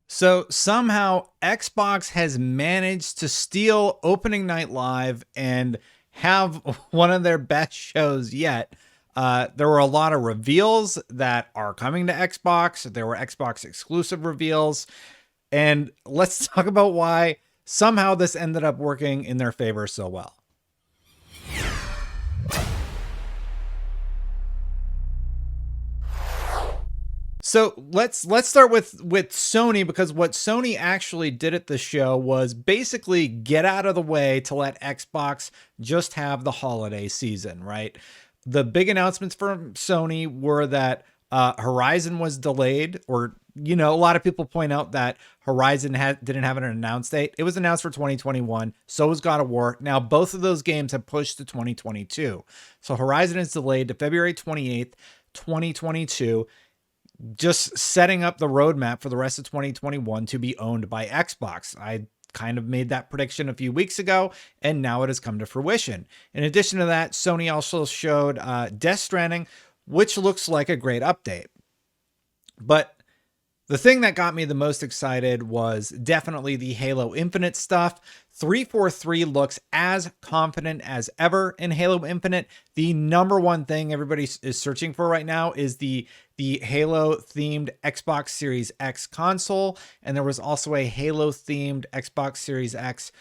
So somehow Xbox has managed to steal opening night live and have one of their best shows yet. There were a lot of reveals that are coming to Xbox. There were Xbox exclusive reveals. And let's talk about why somehow this ended up working in their favor so well. So let's start with Sony, because what Sony actually did at the show was basically get out of the way to let Xbox just have the holiday season, right? The big announcements from Sony were that Horizon was delayed, or a lot of people point out that Horizon didn't have an announced date. It was announced for 2021. So was God of War. Now both of those games have pushed to 2022. So Horizon is delayed to February 28th, 2022, just setting up the roadmap for the rest of 2021 to be owned by Xbox. I kind of made that prediction a few weeks ago, and now it has come to fruition. In addition to that, Sony also showed Death Stranding, which looks like a great update. But the thing that got me the most excited was definitely the Halo Infinite stuff. 343 looks as confident as ever in Halo Infinite. The number one thing everybody is searching for right now is the Halo themed Xbox Series X console. And there was also a Halo themed Xbox Series X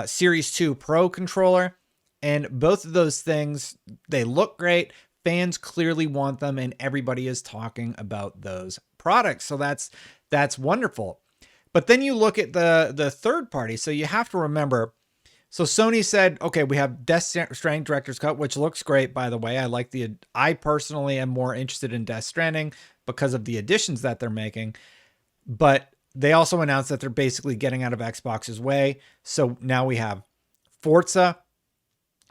Series 2 Pro controller. And both of those things, they look great. Fans clearly want them, and everybody is talking about those products. So that's wonderful. But then you look at the third party. So you have to remember, so Sony said, okay, we have Death Stranding Director's Cut, which looks great, by the way. I personally am more interested in Death Stranding because of the additions that they're making. But they also announced that they're basically getting out of Xbox's way. So now we have Forza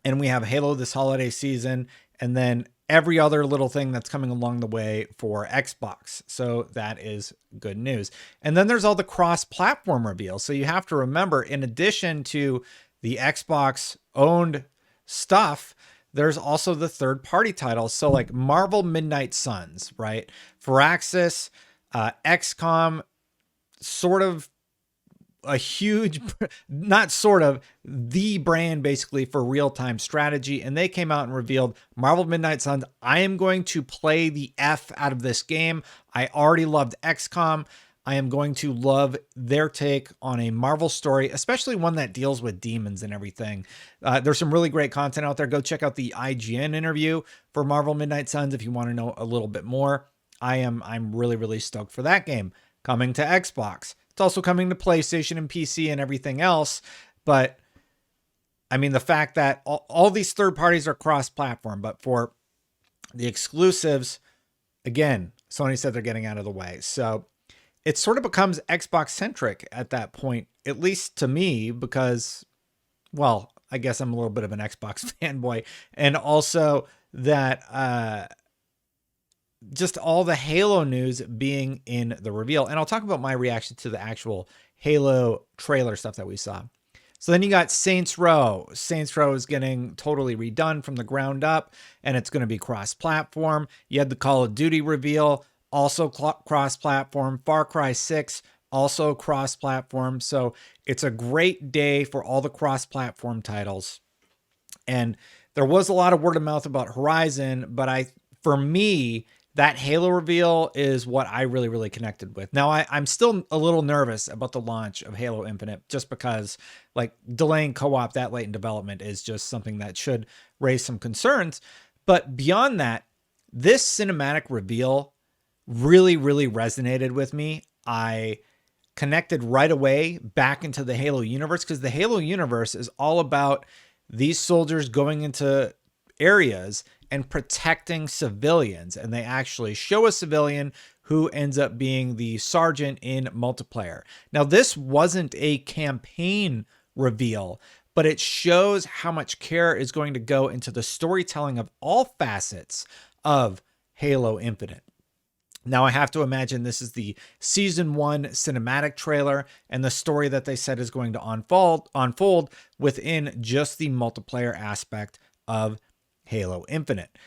and we have Halo this holiday season, and then every other little thing that's coming along the way for Xbox. So that is good news. And then there's all the cross-platform reveals. So you have to remember, in addition to the Xbox owned stuff, there's also the third-party titles. So like Marvel Midnight Suns, right? Firaxis, XCOM, sort of a huge, not sort of, the brand basically for real-time strategy. And they came out and revealed Marvel Midnight Suns. I am going to play the F out of this game. I already loved XCOM. I am going to love their take on a Marvel story, especially one that deals with demons and everything. There's some really great content out there. Go check out the IGN interview for Marvel Midnight Suns if you want to know a little bit more. I'm really, really stoked for that game coming to Xbox. It's also coming to PlayStation and PC and everything else. But I mean, the fact that all these third parties are cross-platform, but for the exclusives, again, Sony said they're getting out of the way. So it sort of becomes Xbox-centric at that point, at least to me, because, well, I guess I'm a little bit of an Xbox fanboy. And also that just all the Halo news being in the reveal. And I'll talk about my reaction to the actual Halo trailer stuff that we saw. So then you got Saints Row. Saints Row is getting totally redone from the ground up, and it's going to be cross-platform. You had the Call of Duty reveal, also cross-platform. Far Cry 6, also cross-platform. So it's a great day for all the cross-platform titles. And there was a lot of word of mouth about Horizon, but for me, that Halo reveal is what I really, really connected with. Now, I'm still a little nervous about the launch of Halo Infinite, just because like delaying co-op that late in development is just something that should raise some concerns. But beyond that, this cinematic reveal really, really resonated with me. I connected right away back into the Halo universe, because the Halo universe is all about these soldiers going into areas and protecting civilians. And they actually show a civilian who ends up being the sergeant in multiplayer. Now, this wasn't a campaign reveal, but it shows how much care is going to go into the storytelling of all facets of Halo Infinite. Now, I have to imagine this is the season 1 cinematic trailer, and the story that they said is going to unfold within just the multiplayer aspect of Halo Infinite.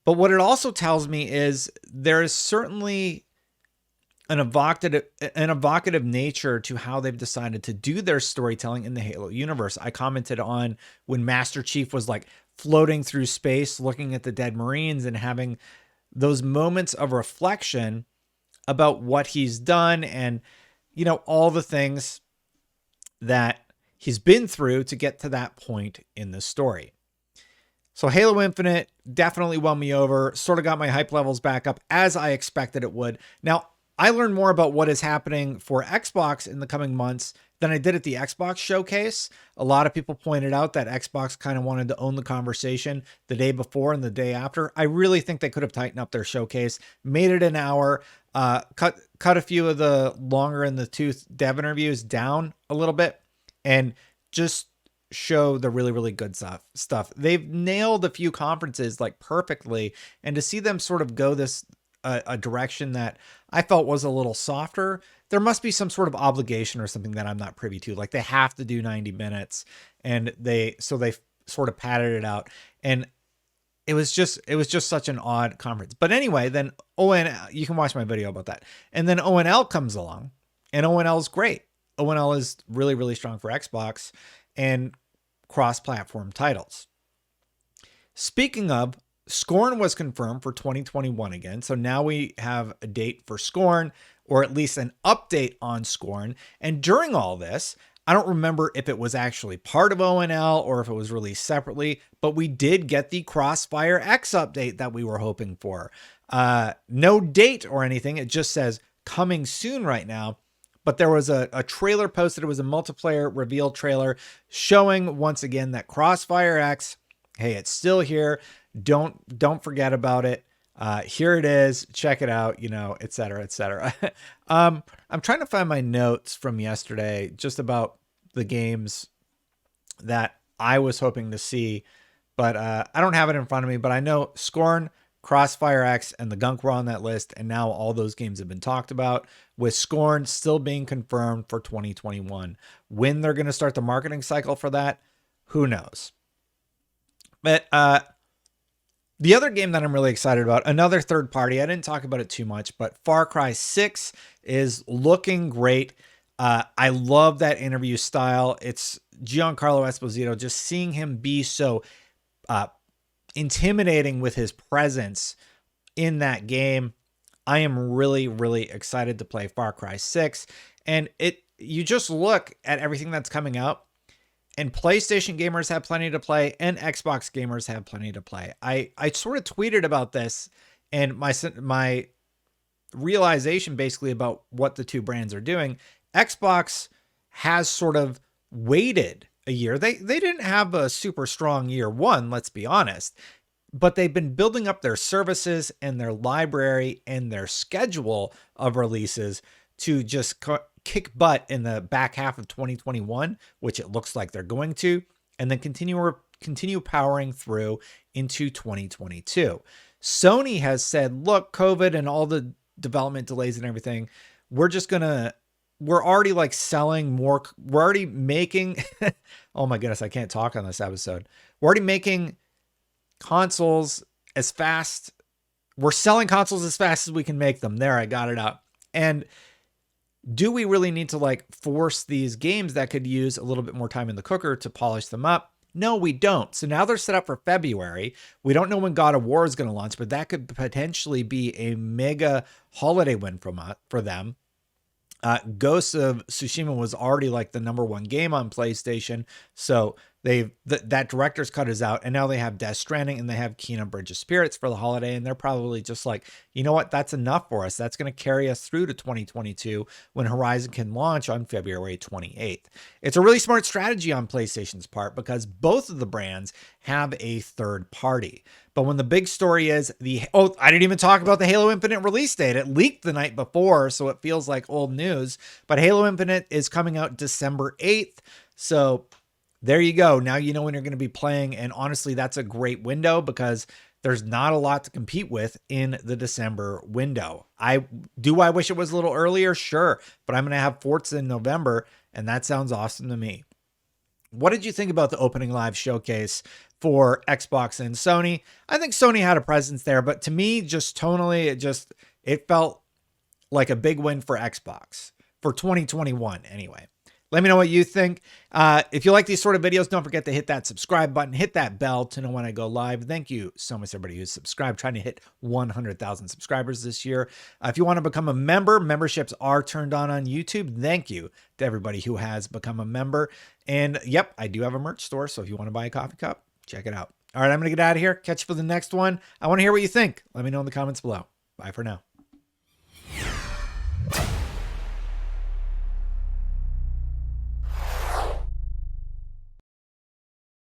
But what it also tells me is there is certainly an evocative nature to how they've decided to do their storytelling in the Halo universe. I commented on when Master Chief was like floating through space, looking at the dead Marines and having those moments of reflection about what he's done and, all the things that he's been through to get to that point in the story. So Halo Infinite definitely won me over, sort of got my hype levels back up as I expected it would. Now, I learned more about what is happening for Xbox in the coming months than I did at the Xbox showcase. A lot of people pointed out that Xbox kind of wanted to own the conversation the day before and the day after. I really think they could have tightened up their showcase, made it an hour, cut a few of the longer in the tooth dev interviews down a little bit, and just show the really, really good stuff. They've nailed a few conferences like perfectly, and to see them sort of go this a direction that I felt was a little softer, there must be some sort of obligation or something that I'm not privy to. Like they have to do 90 minutes, and they sort of padded it out, and it was just such an odd conference. But anyway, then you can watch my video about that. And then ONL comes along, and ONL is great. ONL is really, really strong for Xbox and cross-platform titles. Speaking of, Scorn was confirmed for 2021 again. So now we have a date for Scorn, or at least an update on Scorn. And during all this, I don't remember if it was actually part of ONL or if it was released separately, but we did get the Crossfire X update that we were hoping for. No date or anything. It just says coming soon right now. But there was a trailer posted. It was a multiplayer reveal trailer showing once again that Crossfire X, hey, it's still here. Don't forget about it. Here it is. Check it out, et cetera, et cetera. I'm trying to find my notes from yesterday just about the games that I was hoping to see, but I don't have it in front of me. But I know Scorn, Crossfire X, and the Gunk were on that list, and now all those games have been talked about, with Scorn still being confirmed for 2021. When they're going to start the marketing cycle for that, who knows? But the other game that I'm really excited about, another third party, I didn't talk about it too much, but Far Cry 6 is looking great. I love that interview style. It's Giancarlo Esposito, just seeing him be so intimidating with his presence in that game. I am really, really excited to play Far Cry 6. And you just look at everything that's coming out, and PlayStation gamers have plenty to play, and Xbox gamers have plenty to play. I sort of tweeted about this, and my realization basically about what the two brands are doing. Xbox has sort of waited a year. They didn't have a super strong year one, let's be honest, but they've been building up their services and their library and their schedule of releases to just kick butt in the back half of 2021, which it looks like they're going to, and then continue powering through into 2022. Sony has said, look, COVID and all the development delays and everything, we're already like selling more. We're already making, oh my goodness, I can't talk on this episode. We're already making consoles as fast. We're selling consoles as fast as we can make them. There, I got it out. And do we really need to like force these games that could use a little bit more time in the cooker to polish them up? No, we don't. So now they're set up for February. We don't know when God of War is going to launch, but that could potentially be a mega holiday win for them. Ghost of Tsushima was already like the #1 game on PlayStation. So that director's cut is out, and now they have Death Stranding and they have Kena Bridge of Spirits for the holiday. And they're probably just like, you know what? That's enough for us. That's going to carry us through to 2022 when Horizon can launch on February 28th. It's a really smart strategy on PlayStation's part because both of the brands have a third party. But when the big story is I didn't even talk about the Halo Infinite release date. It leaked the night before, so it feels like old news. But Halo Infinite is coming out December 8th. So there you go. Now you know when you're going to be playing. And honestly, that's a great window because there's not a lot to compete with in the December window. I wish it was a little earlier? Sure. But I'm going to have Forza in November, and that sounds awesome to me. What did you think about the opening live showcase for Xbox and Sony? I think Sony had a presence there, but to me, just tonally, it felt like a big win for Xbox for 2021 anyway. Let me know what you think. If you like these sort of videos, don't forget to hit that subscribe button, hit that bell to know when I go live. Thank you so much, everybody who's subscribed. Trying to hit 100,000 subscribers this year. If you want to become a member, memberships are turned on YouTube. Thank you to everybody who has become a member. And yep, I do have a merch store. So if you want to buy a coffee cup, check it out. All right, I'm going to get out of here. Catch you for the next one. I want to hear what you think. Let me know in the comments below. Bye for now.